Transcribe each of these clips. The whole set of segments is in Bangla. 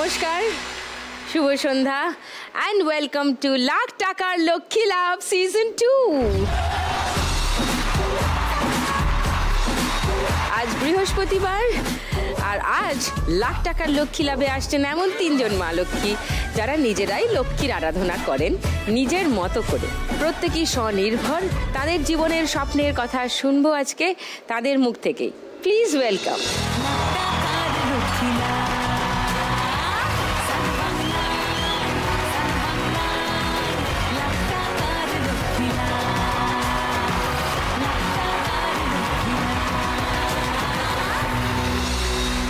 নমস্কার, শুভ সন্ধ্যা অ্যান্ড ওয়েলকাম টু লাখ টাকার লক্ষ্মী লাভ সিজন 2। আজ বৃহস্পতিবার আর আজ লাখ টাকার লক্ষ্মী লাভে আসছেন এমন 3 জন মা লক্ষ্মী যারা নিজেরাই লক্ষ্মীর আরাধনা করেন নিজের মতো করে, প্রত্যেকেই স্বনির্ভর। তাদের জীবনের স্বপ্নের কথা শুনবো আজকে তাদের মুখ থেকেই। Please welcome.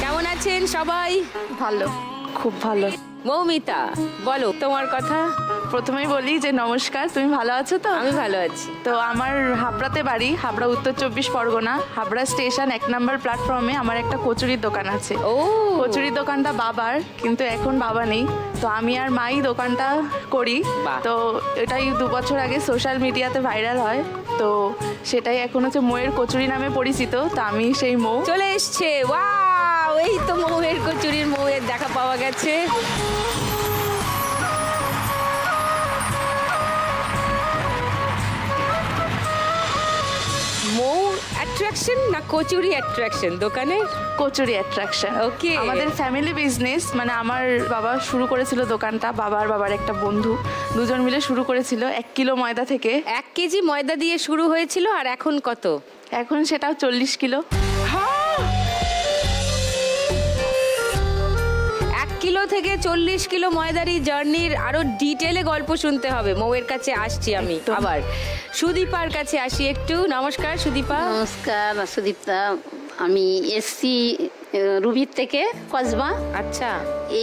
কেমন আছেন সবাই? ভালো, খুব ভালো। মৌমিতা, বলো তোমার কথা। প্রথমেই বলি যে নমস্কার, তুমি ভালো আছো তো? আমি ভালো আছি। তো আমার হাবড়াতে বাড়ি, হাবড়া উত্তর 24 পরগনা, হাবড়া স্টেশন 1 নম্বর প্ল্যাটফর্মে আমার একটা কচুরির দোকান আছে। ও, কচুরির দোকানটা বাবার, কিন্তু এখন বাবা নেই, তো আমি আর মাই দোকানটা করি। তো এটাই 2 বছর আগে সোশ্যাল মিডিয়াতে ভাইরাল হয়, তো সেটাই এখন হচ্ছে মৌয়ের কচুরি নামে পরিচিত। তো আমি সেই মৌ চলে এসছে। ওয়াও, এই তো মৌয়ের কচুরির মৌয়ের দেখা পাওয়া গেছে। মৌ অ্যাট্রাকশন না কচুরি অ্যাট্রাকশন দোকানে? কচুরি অ্যাট্রাকশন। ওকে, আমাদের ফ্যামিলি বিজনেস, মানে আমার বাবা শুরু করেছিল দোকানটা, বাবার একটা বন্ধু, দুজন মিলে শুরু করেছিল 1 কিলো ময়দা থেকে। 1 কেজি ময়দা দিয়ে শুরু হয়েছিল, আর এখন কত? এখন সেটাও 40 কিলো। 1 কিলো থেকে 40 কিলো ময়দারি জার্নির আরো ডিটেলে গল্প শুনতে হবে। মৌয়ের কাছে আসছি আমি আবার। সুদীপার কাছে আসি একটু। নমস্কার সুদীপা। নমস্কার সুদীপ্তা, আমি এসছি রুবির থেকে কসবা। আচ্ছা,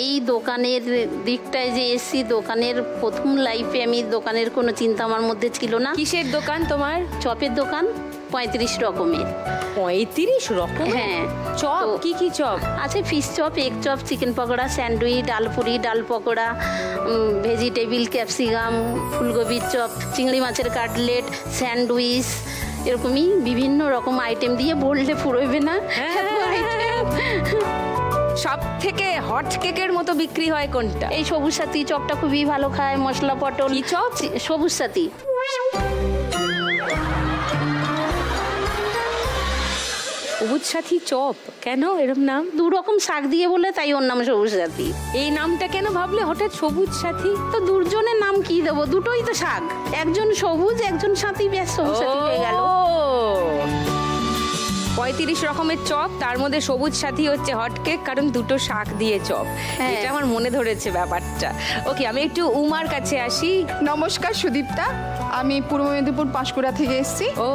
এই দোকানের দিকটায় যে এসছি, দোকানের প্রথম লাইফে আমি দোকানের কোনো চিন্তা আমার মধ্যে ছিল না। কিসের দোকান তোমার? চপের দোকান, 35 রকমের। 35 রকম? হ্যাঁ। চপ? কি কি চপ আছে? Fish chop, egg chop, chicken pakora, sandwich, dal puri, ডাল পকোড়া, ভেজিটেবিল, ক্যাপসিকাম, ফুলকপির চপ, চিংড়ি মাছের কাটলেট, স্যান্ডউইচ, এরকমই বিভিন্ন রকম আইটেম দিয়ে বললে ফুরোবে না। সব থেকে হট কেকের মতো বিক্রি হয় কোনটা? এই সবুজ সাথী চপটা খুবই ভালো খায়, মশলা পটল। কি চপ? সবুজ সাথী। সবুজ সাথী চপ কেন এরকম নাম? 2 রকম শাক দিয়ে বলে তাই ওর নাম সবুজ সাথী। এই নামটা কেন ভাবলে হঠাৎ সবুজ সাথী? তো দুজনের নাম কি দেবো, দুটোই তো শাক, একজন সবুজ একজন সাথী, ব্যাস সবুজ সাথী হয়ে গেল। 35 রকমের চপ, তার মধ্যে সবুজ সাথী হচ্ছে হট কেক, কারণ দুটো শাক দিয়ে চপ। এটা আমার মনে ধরেছে ব্যাপারটা। ওকে, আমি একটু উমার কাছে আসি। নমস্কার সুদীপ্তা, আমি পূর্ব মেদিনীপুর পাঁশকুড়া থেকে এসেছি। ও,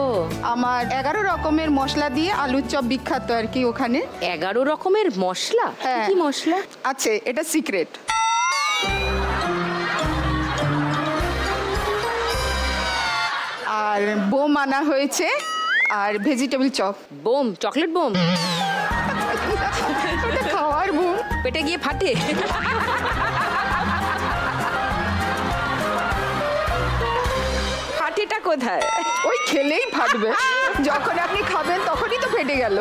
আমার 11 রকমের মশলা দিয়ে আলুর চপ বিখ্যাত আর কি ওখানে। 11 রকমের মশলা? হ্যাঁ। কি মশলা আছে? এটা সিক্রেট। আর বোম আনা হয়েছে, আর vegetable chop. Bomb? Chocolate bomb? ওটা খাওয়ার বোম। পেটে গিয়ে ফাটে? ফাটেটা কোথায়? ওই খেলেই ফাটবে, যখন আপনি খাবেন তখনই তো ফেটে গেল।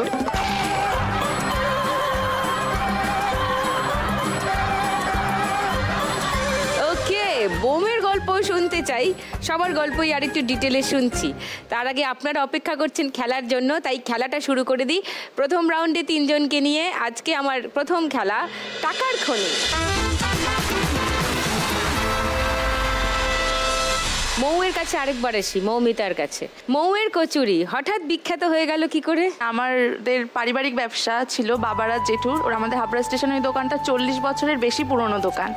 ওকে, বোমের গল্প শুনতে চাই, সবার গল্পই আর একটু ডিটেলে শুনছি। তার আগে আপনারা অপেক্ষা করছেন খেলার জন্য, তাই খেলাটা শুরু করে দিই। প্রথম রাউন্ডে 3 জনকে নিয়ে আজকে আমার প্রথম খেলা টাকার খনি। মৌয়ের কাছে আরেকবার আসি, মৌমিতার কাছে। মৌয়ের কচুরি হঠাৎ বিখ্যাত হয়ে গেল কি করে? আমাদের পারিবারিক ব্যবসা ছিল, বাবারা জেঠুর। ওরা আমাদের হাবড়া স্টেশনে ওই দোকানটা 40 বছরের বেশি পুরনো দোকান।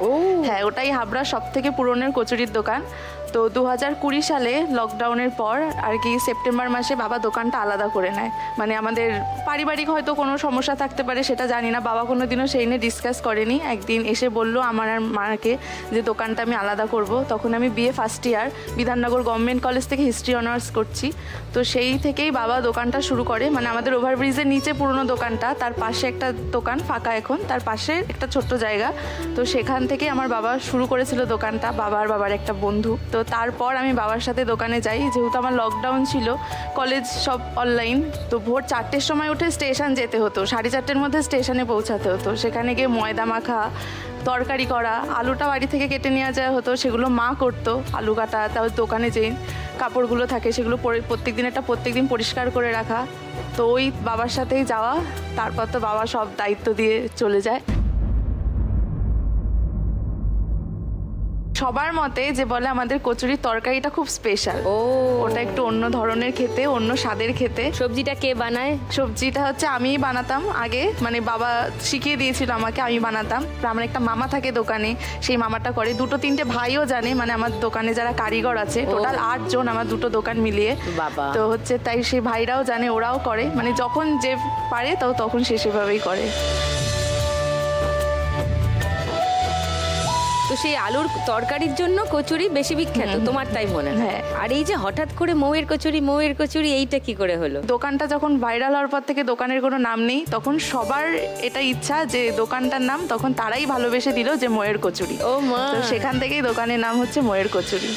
হ্যাঁ, ওটাই হাবড়া সব থেকে পুরনোর কচুরির দোকান। তো 2020 সালে লকডাউনের পর আর কি সেপ্টেম্বর মাসে বাবা দোকানটা আলাদা করে নেয়। মানে আমাদের পারিবারিক হয়তো কোনো সমস্যা থাকতে পারে, সেটা জানি না, বাবা কোনোদিনও সেই নিয়ে ডিসকাস করেনি। একদিন এসে বলল আমার আর মাকে যে দোকানটা আমি আলাদা করব। তখন আমি BA first year, Bidhannagar government college থেকে হিস্ট্রি অনার্স করছি। তো সেই থেকেই বাবা দোকানটা শুরু করে। মানে আমাদের ওভারব্রিজের নিচে পুরনো দোকানটা, তার পাশে একটা দোকান ফাঁকা এখন, তার পাশে একটা ছোট্ট জায়গা। তো সেখান থেকে আমার বাবা শুরু করেছিল দোকানটা, বাবার একটা বন্ধু। তো তারপর আমি বাবার সাথে দোকানে যাই, যেহেতু আমার লকডাউন ছিল, কলেজ সব অনলাইন। তো ভোর 4টের সময় উঠে স্টেশন যেতে হতো, 4:30-র মধ্যে স্টেশনে পৌঁছাতে হতো। সেখানে গিয়ে ময়দা মাখা, তরকারি করা, আলুটা বাড়ি থেকে কেটে নেওয়া যায় হতো, সেগুলো মা করতো। আলু কাটা, তারপর দোকানে যে কাপড়গুলো থাকে সেগুলো প্রত্যেকদিন পরিষ্কার করে রাখা। তো ওই বাবার সাথেই যাওয়া, তারপর তো বাবা সব দায়িত্ব দিয়ে চলে যায়। সবার মতে যে বলে আমাদের কচুরির তরকারিটা খুব স্পেশাল। ওটা একটু অন্য ধরনের খেতে, অন্য স্বাদের খেতে। সবজিটা কে বানায়? সবজিটা হচ্ছে আমিই বানাতাম আগে, মানে বাবা শিখিয়ে দিয়েছিল আমাকে, আমি বানাতাম। আমার একটা মামা থাকে দোকানে, সেই মামাটা করে। 2-3টে ভাইও জানে, মানে আমার দোকানে যারা কারিগর আছে টোটাল 8 জন আমার দুটো দোকান মিলিয়ে। বাবা। তো হচ্ছে তাই সেই ভাইরাও জানে, ওরাও করে, মানে যখন যে পারে তো তখন সে সেভাবেই করে। তো সেই আলুর তরকারির জন্য কচুরি বেশি বিখ্যাত তোমার, তাই মনে হয়? আর এই যে হঠাৎ করে মৌয়ের কচুরি এইটা কি করে হলো? দোকানটা যখন ভাইরাল হওয়ার পর থেকে দোকানের কোনো নাম নেই, তখন সবার এটা ইচ্ছা যে দোকানটার নাম, তখন তারাই ভালোবেসে দিল যে মৌয়ের কচুরি। ও মা। তো সেখান থেকেই দোকানের নাম হচ্ছে মৌয়ের কচুরি।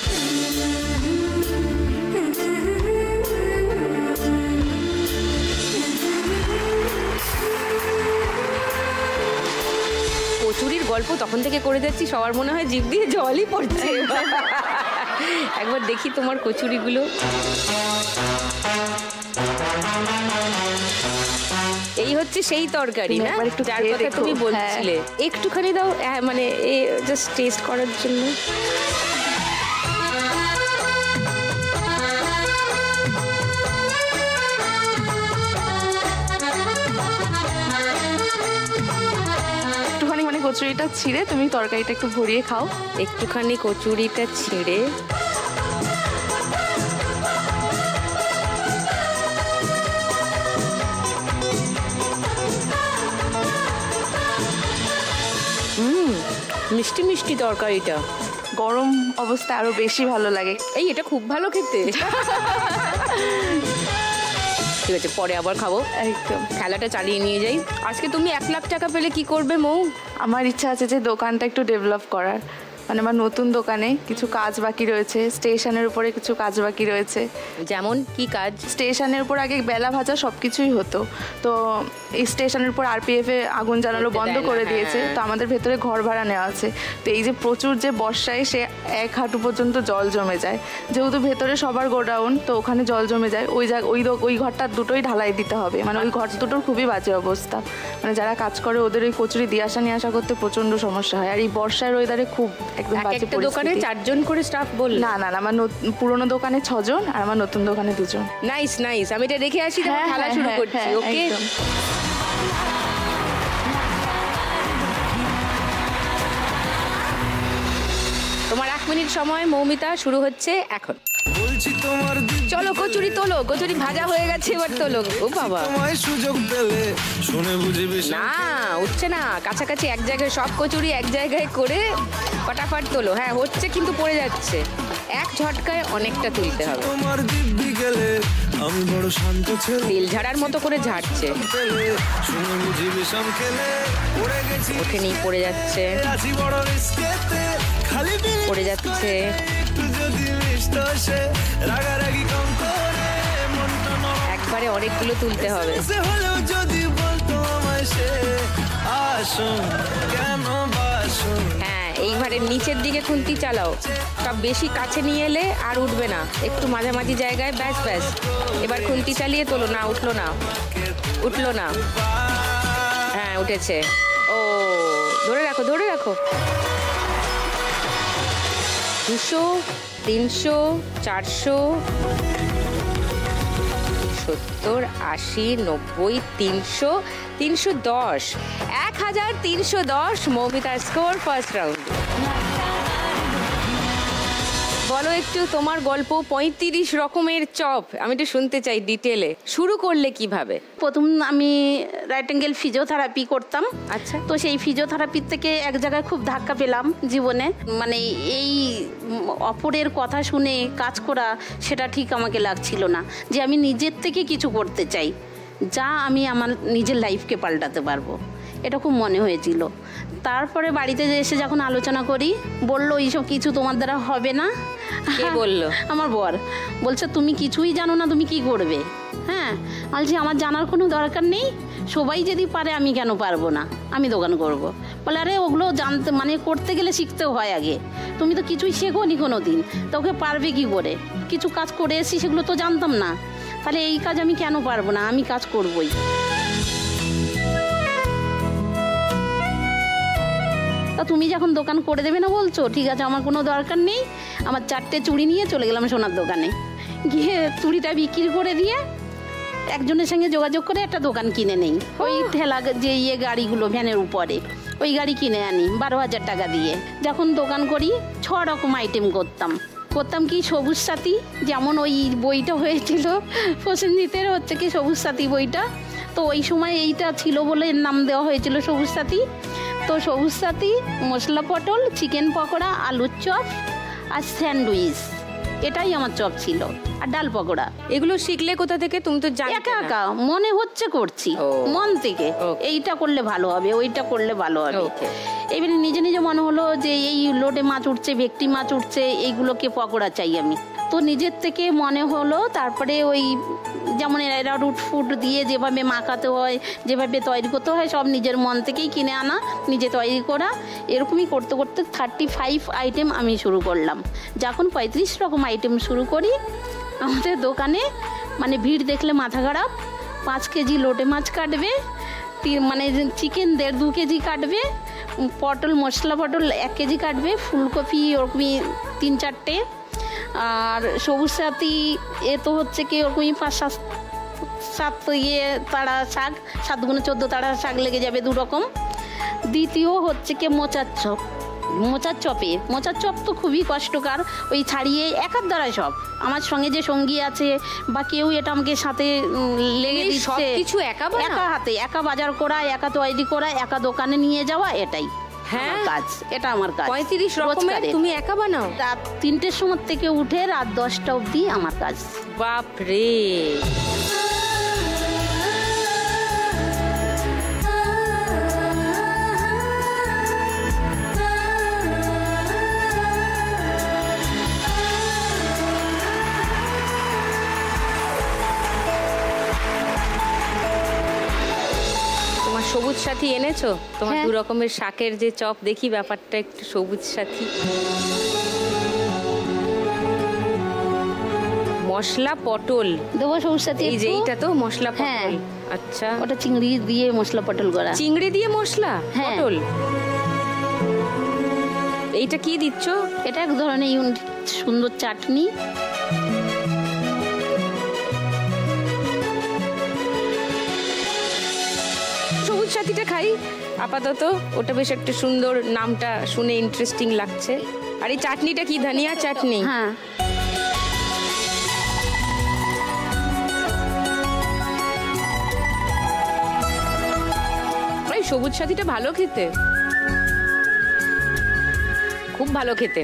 কচুরির গল্প তখন থেকে করে যাচ্ছি, সবার মনে হয় জিভ দিয়ে জলই পড়ছে। একবার দেখি তোমার কচুরিগুলো। এই হচ্ছে সেই তরকারি না যার কথা তুমি বলছিলে? একটুখানি দাও, মানে জাস্ট টেস্ট করার জন্য। কচুরিটা ছিঁড়ে তুমি তরকারিটা একটু ভরিয়ে খাও। একটুখানি কচুরিটা ছিঁড়ে মিষ্টি মিষ্টি তরকারিটা। গরম অবস্থায় আরো বেশি ভালো লাগে। এটা খুব ভালো খেতে। ঠিক আছে, পরে আবার খাবো। একদম। খেলাটা চালিয়ে নিয়ে যাই। আজকে তুমি 1 লাখ টাকা পেলে কি করবে মৌ? আমার ইচ্ছা আছে যে দোকানটা একটু ডেভেলপ করার, মানে আমার নতুন দোকানে কিছু কাজ বাকি রয়েছে, স্টেশনের উপরে কিছু কাজ বাকি রয়েছে। যেমন কি কাজ? স্টেশনের উপর আগে বেলা ভাজা সব কিছুই হতো, তো এই স্টেশনের উপর RPF এ আগুন জ্বালানো বন্ধ করে দিয়েছে। তো আমাদের ভেতরে ঘর ভাড়া নেওয়া আছে। তো এই যে প্রচুর যে বর্ষায় সে 1 হাঁটু পর্যন্ত জল জমে যায়, যেহেতু ভেতরে সবার গোডাউন, তো ওখানে জল জমে যায়। ওই ঘরটার দুটোই ঢালাই দিতে হবে, মানে ওই ঘর দুটোর খুবই বাজে অবস্থা। মানে যারা কাজ করে ওদের ওই কচুরি দিয়ে আসা নিয়ে আসা করতে প্রচন্ড সমস্যা হয়। আর এই বর্ষার ওয়েদারে খুব একদম বাজে পরিস্থিতি। দোকানে 4 জন করে স্টাফ বল? না, আমার পুরোনো দোকানে 6 জন আর আমার নতুন দোকানে 2 জন। নাইস। আমি এটা রেখে আসি, তারপর খেলা শুরু করছি। ওকে। তোমার 1 মিনিট সময় মৌমিতা, শুরু হচ্ছে এখন। চলো কচুরি তোলো, কচুরি ভাজা হয়ে গেছে, এবার তোলো। ও বাবা, না উঠছে না, কাছাকাছি এক জায়গায় সব কচুরি এক জায়গায় করে ফটাফট তোলো। হ্যাঁ হচ্ছে, কিন্তু পড়ে যাচ্ছে। এক ঝটকায় অনেকটা তুলতে হবে। তেল ঝাড়ার মতো করে ঝাড়ছে, ওঠেনি, পড়ে যাচ্ছে, পড়ে যাচ্ছে। একবারে অনেকগুলো তুলতে হবে। হ্যাঁ, এইবারে নিচের দিকে খুন্তি চালাও, সব বেশি কাছে নিয়ে এলে আর উঠবে না, একটু মাঝামাঝি জায়গায়। ব্যাস ব্যাস, এবার খুন্তি চালিয়ে তোলো। না উঠলো না, উঠলো না। হ্যাঁ উঠেছে। ও ধরে রাখো, ধরে রাখো। 200, 300, 400, 70, 80, 90, 300, 310, 1310 মৌমিতার স্কোর ফার্স্ট রাউন্ড। বলো একটু তোমার গল্প। 35 রকমের চপ, আমি একটু শুনতে চাই ডিটেলে। শুরু করলে কিভাবে? প্রথম আমি রাইট অ্যাঙ্গেল ফিজিওথেরাপি করতাম। আচ্ছা। তো সেই ফিজিওথেরাপির থেকে এক জায়গায় খুব ধাক্কা পেলাম জীবনে, মানে এই অপরের কথা শুনে কাজ করা সেটা ঠিক আমাকে লাগছিল না, যে আমি নিজের থেকে কিছু করতে চাই, যা আমি আমার নিজের লাইফকে পাল্টাতে পারবো, এটা খুব মনে হয়েছিল। তারপরে বাড়িতে এসে যখন আলোচনা করি, বললো এইসব কিছু তোমার দ্বারা হবে না। কে বললো? আমার বর বলছে তুমি কিছুই জানো না, তুমি কি করবে? হ্যাঁ, বলছি আমার জানার কোনো দরকার নেই, সবাই যদি পারে আমি কেন পারবো না, আমি দোকান করব। বলে আরে ওগুলো জানতে মানে করতে গেলে শিখতেও হয় আগে, তুমি তো কিছুই শেখোনি কোনো দিন, তো ওকে পারবে কি করে? কিছু কাজ করে এসেছি সেগুলো তো জানতাম না, তাহলে এই কাজ আমি কেন পারবো না, আমি কাজ করবই। তা তুমি যখন দোকান করে দেবে না বলছো, ঠিক আছে আমার কোনো দরকার নেই, আমার 4টে চুড়ি নিয়ে চলে গেলাম সোনার দোকানে, গিয়ে চুড়িটা বিক্রি করে দিয়ে একজনের সঙ্গে যোগাযোগ করে একটা দোকান কিনে নেই, ওই ঠেলা যে গাড়িগুলো ভ্যানের উপরে, ওই গাড়ি কিনে আনি 12,000 টাকা দিয়ে। যখন দোকান করি 6 রকম আইটেম করতাম কি সবুজ সাথী, যেমন ওই বইটা হয়েছিল প্রসেনজিতের হচ্ছে কি সবুজ সাথী বইটা, তো ওই সময় এইটা ছিল বলে এর নাম দেওয়া হয়েছিল সবুজ সাথী। তো সবুজ সাথী, মশলা পটল, চিকেন পকোড়া, আলুর চপ আর স্যান্ডউইচ, এটাই আমার চপ ছিল, আর ডাল পকোড়া। এগুলো শিখলে কোথা থেকে? তুমি তো জানো একা একা মনে হচ্ছে করছি, মন থেকে এইটা করলে ভালো হবে, ওইটা করলে ভালো হবে। এবারে নিজে নিজে মনে হলো যে এই লোটে মাছ উঠছে, ভেটকি মাছ উঠছে, এইগুলোকে পকোড়া চাই আমি, তো নিজের থেকে মনে হলো। তারপরে ওই যেমন এরা রুট ফুট দিয়ে যেভাবে মাখাতে হয়, যেভাবে তৈরি করতে হয়, সব নিজের মন থেকেই কিনে আনা, নিজে তৈরি করা, এরকমই করতে করতে 35 আইটেম আমি শুরু করলাম। যখন 35 রকম আইটেম শুরু করি আমাদের দোকানে, মানে ভিড় দেখলে মাথা খারাপ। 5 কেজি লোটে মাছ কাটবে, মানে চিকেন 1.5-2 কেজি কাটবে, পটল মশলা পটল 1 কেজি কাটবে, ফুলকপি ওরকমই 3-4টে, আর সবুজ সাথী এ তো হচ্ছে কি ওরকমই 5-7 তাড়া শাক, 7 গুণে 14 তাড়া শাক লেগে যাবে 2 রকম। দ্বিতীয় হচ্ছে কি মোচার চপ তো খুবই কষ্টকর, ওই ছাড়িয়ে একার দ্বারা সব, আমার সঙ্গে যে সঙ্গী আছে বা কেউ এটা আমাকে সাথে লেগে দিচ্ছে, কিছু একা হাতে একা বাজার করা, একা তৈরি করা, একা দোকানে নিয়ে যাওয়া, এটাই কাজ, এটা আমার কাজ। 35 রকমের তুমি একা বানাও? রাত 3টের সময় থেকে উঠে রাত 10টা অবধি আমার কাজ। বাপরে! সবুজ সাথী এনেছো তোমার? 2 রকমের শাকের যে চপ, দেখি ব্যাপারটা একটু। সবুজ সাথী মশলা পটল দেবো, সবুজ সাথী এই যে এইটা তো মশলা পটল। আচ্ছা, ওটা চিংড়ি দিয়ে মশলা পটল করা। চিংড়ি দিয়ে মশলা পটল। এইটা কি দিচ্ছ? এটা এক ধরনের সুন্দর চাটনি। সবুজ সাথীটা খাই আপাতত, ওটা বেশ একটা সুন্দর, নামটা শুনে ইন্টারেস্টিং লাগছে। আর এই চাটনিটা কি? ধনিয়া চাটনি? হ্যাঁ। সবুজ সাথীটা ভালো খেতে, খুব ভালো খেতে।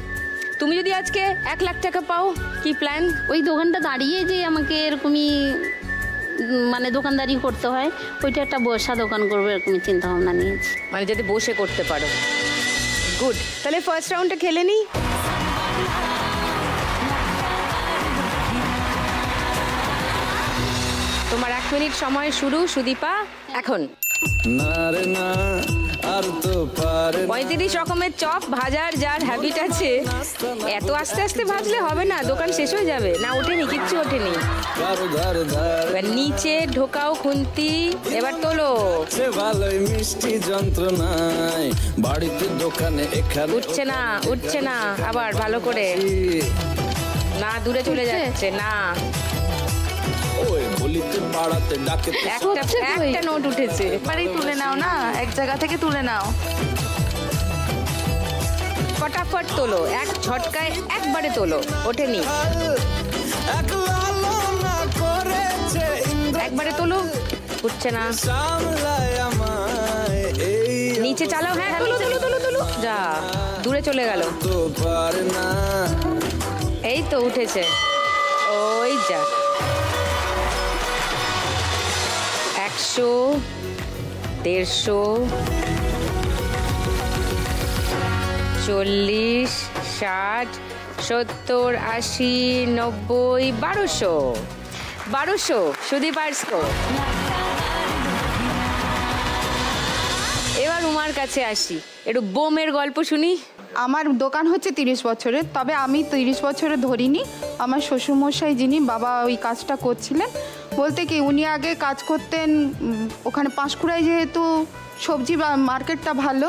তুমি যদি আজকে 1 লাখ টাকা পাও, কি প্ল্যান? ওই দোকানটা দাঁড়িয়ে যে আমাকে এরকমই মানে দোকানদারি করতে হয়, ওইটা একটা বসা দোকান করবো এরকমই চিন্তা ভাবনা নিয়েছি, মানে যাতে বসে করতে পারো। গুড, তাহলে ফার্স্ট রাউন্ডটা খেলে নি। তোমার 1 মিনিট সময় শুরু, সুদীপা, এখন। 35 রকমের চপ ভাজার যার হ্যাবিট আছে, এত আস্তে আস্তে ভাজলে হবে না, দোকান শেষ হয়ে যাবে। না ওঠেনি, কিচ্ছু ওঠেনি। এবার নিচে ঢোকাও খুন্তি, এবার তোলো। মিষ্টি যন্ত্রণায় বাড়িতে দোকানে এখানে উঠছে না, আবার ভালো করে, না দূরে চলে যাচ্ছে না। একটা নোট উঠেছে, এবারেই তুলে নাও না, এক জায়গা থেকে তুলে নাও, ফটাফট তোলো, এক ঝটকায় একবারে তোলো। ওঠেনি, একবারে তোলো, উঠছে না। নিচে চালাও, হ্যাঁ তোলো তোলো তোলো তোলো, যা দূরে চলে গেল। এই তো উঠেছে, ওই যা। 100, 150, 40, 60, 70, 80, 90, 1200 সুদীপার স্কোর। এবার এবার উমার কাছে আসি, একটু বোমের গল্প শুনি। আমার দোকান হচ্ছে 30 বছরের, তবে আমি 30 বছরে ধরিনি। আমার শ্বশুরমশাই যিনি বাবা ওই কাজটা করছিলেন, বলতে কি উনি আগে কাজ করতেন ওখানে পাঁশকুড়ায়, যেহেতু সবজি মার্কেটটা ভালো,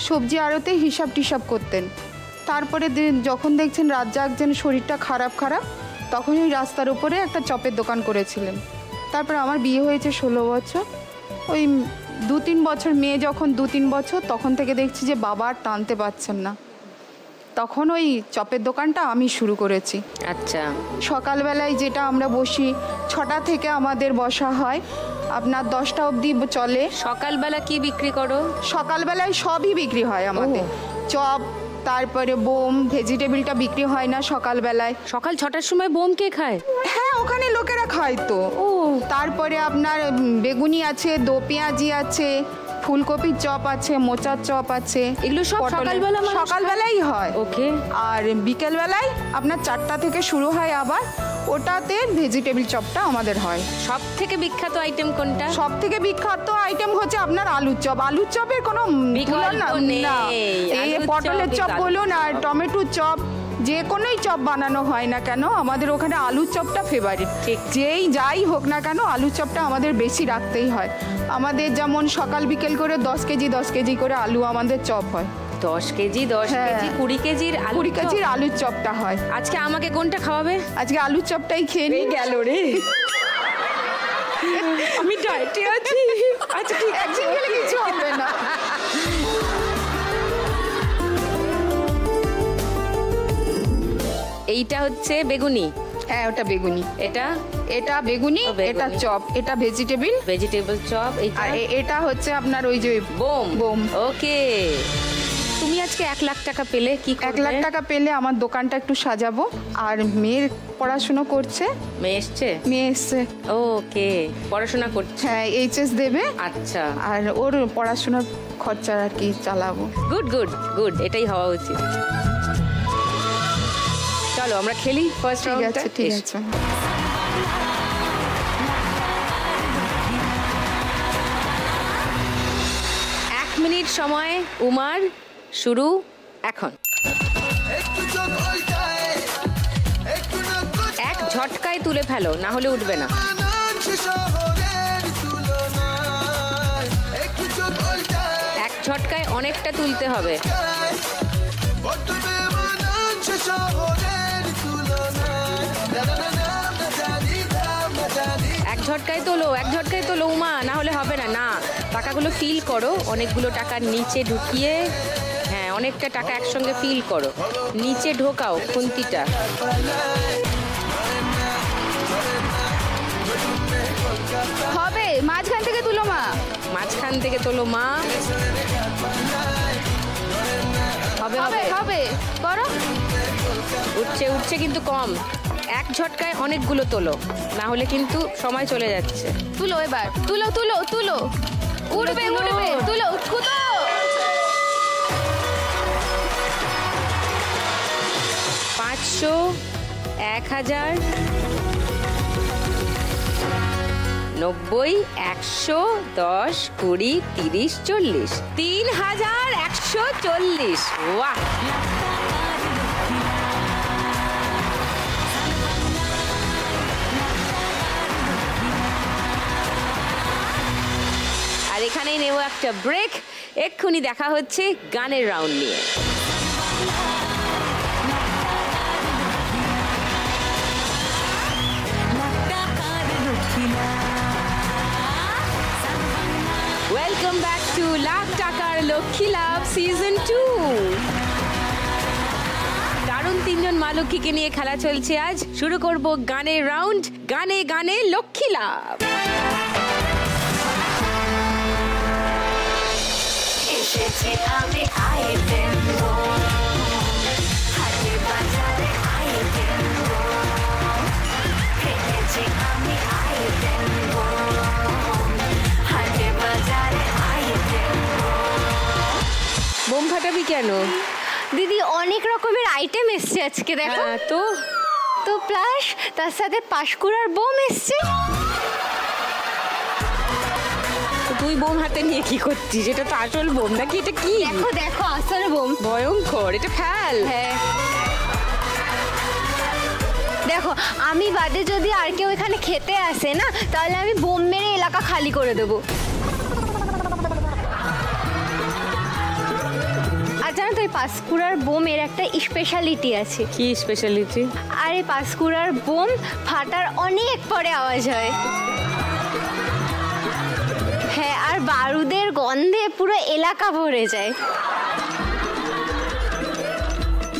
সবজি আড়তে হিসাব টিসাব করতেন। তারপরে যখন দেখছেন রাত জাগছেন, শরীরটা খারাপ তখন ওই রাস্তার উপরে একটা চপের দোকান করেছিলেন। তারপর আমার বিয়ে হয়েছে 16 বছর, ওই 2-3 বছর, মেয়ে যখন 2-3 বছর, তখন থেকে দেখছি যে বাবা আর টানতে পারছেন না, তখন ওই চপের দোকানটা আমি শুরু করেছি। আচ্ছা। সকালবেলায় যেটা আমরা বসি 6টা থেকে আমাদের বসা হয়, আপনার 10টা অবধি চলে। সকালবেলা কি বিক্রি করো? সকালবেলায় সবই বিক্রি হয় আমাদের, চপ, তারপরে বোম, ভেজিটেবিলটা বিক্রি হয় না সকালবেলায়। সকাল 6টার সময় বোম কে খায়? হ্যাঁ, ওখানে লোকেরা খায় তো। তারপরে আপনার বেগুনি আছে, দো পেঁয়াজি আছে, ফুলকপির চপ আছে, মোচার চপ আছে, এগুলো সব সকালবেলাই হয়। ওকে। আর বিকেলবেলায় আপনার 4টা থেকে শুরু হয় আবার, ওটাতে ভেজিটেবিল চপটা আমাদের হয়। সব থেকে বিখ্যাত আইটেম কোনটা? সব থেকে বিখ্যাত আইটেম হচ্ছে আপনার আলুর চপ। আলুর চপের কোনো বিকল্প নেই। এই পটলের চপ বলুন আর টমেটোর চপ, যে কোনোই চপ বানানো হয় না কেন, আমাদের ওখানে আলুর চপটা ফেভারিট। যেই যাই হোক না কেন, আলুর চপটা আমাদের বেশি রাখতেই হয়। আমাদের যেমন সকাল বিকেল করে 10 কেজি করে আলু আমাদের চপ হয়। 10 কেজি, 10 কেজি, 20 কেজির 20 কেজির আলুর চপটা হয়। আজকে আমাকে কোনটা খাওয়াবে? আজকে আলুর চপটাই খেয়ে নিই। গেল রে, আমি ডায়েটে আছি। আচ্ছা ঠিক আছে, কিছু হবে না। এইটা হচ্ছে বেগুনি। হ্যাঁ, ওটা বেগুনি। এটা বেগুনি, এটা চপ, এটা ভেজিটেবল চপ। আর এটা হচ্ছে আপনার ওই যে বোম। ওকে। তুমি আজকে 1 লাখ টাকা পেলে কি করবে? 1 লাখ টাকা পেলে আমার দোকানটা একটু সাজাবো। আর মেয়ের পড়াশোনা করছে। মেয়ে এসছে? ওকে, পড়াশোনা করছে। হ্যাঁ, HS দেবে। আচ্ছা। আর ওর পড়াশোনার খরচা আর কি চালাবো। গুড, এটাই হওয়া উচিত। চলো আমরা খেলি ফার্স্ট রাউন্ডটা। ঠিক আছে। 1 মিনিট সময় উমার, শুরু এখন। এক ঝটকায় তুলে ফেলো, না হলে উঠবে না। এক ঝটকায় অনেকটা তুলতে হবে। এক ঝটকায় তোলো উমা, না হলে হবে না। না, টাকাগুলো ফিল করো, অনেকগুলো টাকা নিচে ঢুকিয়ে, হ্যাঁ অনেকটা টাকা একসঙ্গে ফিল করো, নিচে ঢোকাও খুন্তিটা। হবে, মাঝখান থেকে তোলো মা। হবে করো। উঠছে কিন্তু কম। এক ঝটকায় অনেকগুলো তোলো, না হলে কিন্তু সময় চলে যাচ্ছে। তুলো এবার, তুলো। উঠবে, তুলো। 500, 1000, 90, 100, 10, 20, 30, 40, 3140। বাহ! আর এখানেই নেব একটা ব্রেক। এক্ষুনি দেখা হচ্ছে গানের রাউন্ড নিয়ে। ওয়েলকাম ব্যাক টু লাখ টাকার লক্ষ্মী লাভ সিজন 2। দারুণ 3 জন মা লক্ষ্মীকে নিয়ে খেলা চলছে আজ। শুরু করব গানের রাউন্ড। গানে গানে লক্ষ্মী লাভ। আমি আইটেম হাটে বাজারে আইটেম হেঁটেছি আমি আইটেম হাটে বাজারে আইটেম। বোম ফাটাবি কেন দিদি? অনেক রকমের আইটেম এসছে আজকে, দেখো তো প্লাস তার সাথে পাঁশকুড়ার বোম এসছে। তুই বোম হাতে নিয়ে কি করছিস? এটা তো আসল বোম নাকি? এটা কি? দেখো দেখো আসলে বোম। ভয়ঙ্কর, এটা ফেল। হ্যাঁ দেখো, আমি বাদে যদি আর কেউ এখানে খেতে আসে না, তাহলে আমি বোম মেরে এলাকা খালি করে দেবো। আর জানো তো এই পাঁশকুড়ার বোমের একটা স্পেশালিটি আছে। কি স্পেশালিটি? আর এই পাঁশকুড়ার বোম ফাটার অনেক পরে আওয়াজ হয়। হ্যাঁ, আর বারুদের গন্ধে পুরো এলাকা ভরে যায়।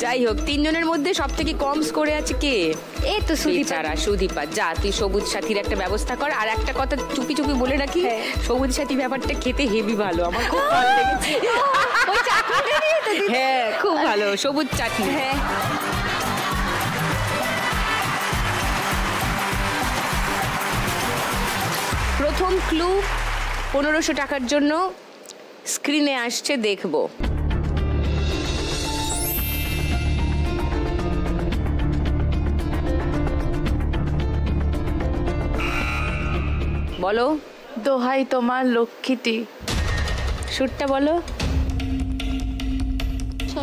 যাই হোক, তিনজনের মধ্যে সব থেকে কম স্কোরে আছে কে? এই তো সুদীপা। বেচারা সুদীপা। যা, তুই সবুজ সাথীর একটা ব্যবস্থা কর। আর একটা কথা চুপি চুপি বলে রাখি, সবুজ সাথী ব্যাপারটা খেতে হেভি ভালো, আমার খুব ভালো লেগেছে। ওই চাটনিটা দিয়ে তো দিদি। হ্যাঁ, খুব ভালো সবুজ চাটনি। হ্যাঁ প্রথম ক্লু 1500 টাকার জন্য স্ক্রিনে আসছে, দেখবো। বলো। দোহাই তোমার লক্ষ্মীটি। সুরটা বলো।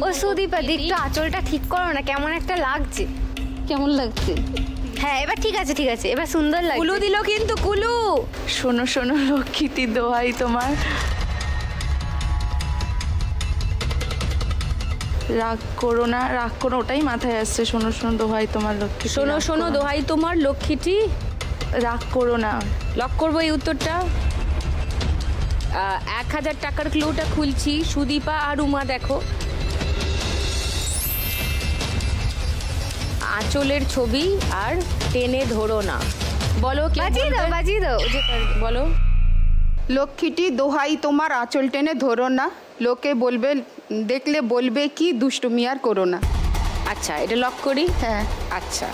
ও সুদীপা, একটু আঁচলটা ঠিক করো না, কেমন একটা লাগছে। কেমন লাগছে? হ্যাঁ এবার ঠিক আছে, ঠিক আছে, এবার সুন্দর লাগছে। কুলু দিল কিন্তু, কুলু। শোনো শোনো লক্ষ্মীটি, দোহাই তোমার। রাগ করো না, রাগ করো, ওটাই মাথায় আসছে। শোনো শোনো দোহাই তোমার লক্ষ্মী। শোনো শোনো দোহাই তোমার লক্ষ্মীটি। রাগ করো না। লক করবো এই উত্তরটা। 1000 টাকার ক্লুটা খুলছি। সুদীপা আর উমা দেখো, আঁচলের ছবি আর টেনে ধরো না। বলো কি? বাজিয়ে দাও, বাজিয়ে দাও। বলো। লক্ষ্মীটি দোহাই তোমার আঁচল টেনে ধরো না, লোকে বলবে, দেখলে বলবে কি দুষ্টুমি আর করো না। আচ্ছা, এটা লক করি। হ্যাঁ আচ্ছা,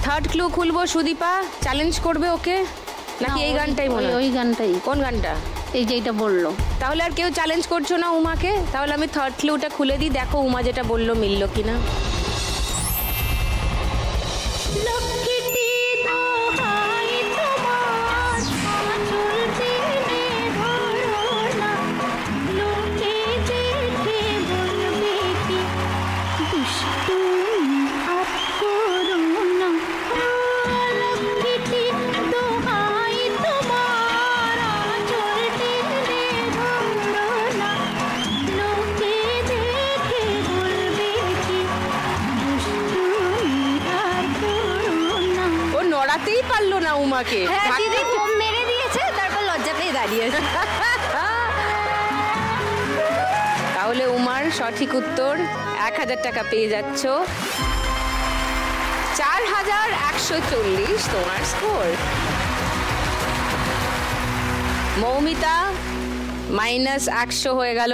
থার্ড ক্লু খুলবো। সুদীপা চ্যালেঞ্জ করবে ওকে, নাকি এই গানটাই মনে হয়? ওই গানটাই। কোন গানটা? এই যেটা বললো। তাহলে আর কেউ চ্যালেঞ্জ করছো না উমাকে? তাহলে আমি থার্ড ক্লুটা খুলে দিই, দেখো উমা যেটা বললো মিললো কিনা। নড়াতেই পারলো না উমাকে। হ্যাঁ দিদি বোম মেরে দিয়েছে, তারপর লজ্জা পেয়ে দাঁড়িয়েছে। তাহলে উমার সঠিক উত্তর। 1000 টাকা পেয়ে যাচ্ছ। 4140 তোমার স্কোর। মৌমিতা -100 হয়ে গেল,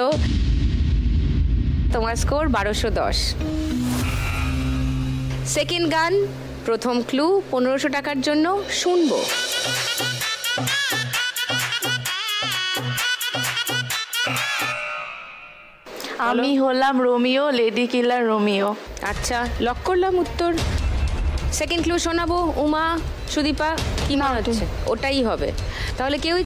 তোমার স্কোর 1210। সেকেন্ড গান, প্রথম ক্লু 1500 টাকার জন্য শুনবো। আমি হলাম রোমিও, লেডি কিলার রোমিও। আচ্ছা, লক করলাম উত্তর। সেকেন্ড ক্লু শোনাবো। উমা, সুদীপা কি মনে হচ্ছে? ওটাই হবে। তাহলে কেউই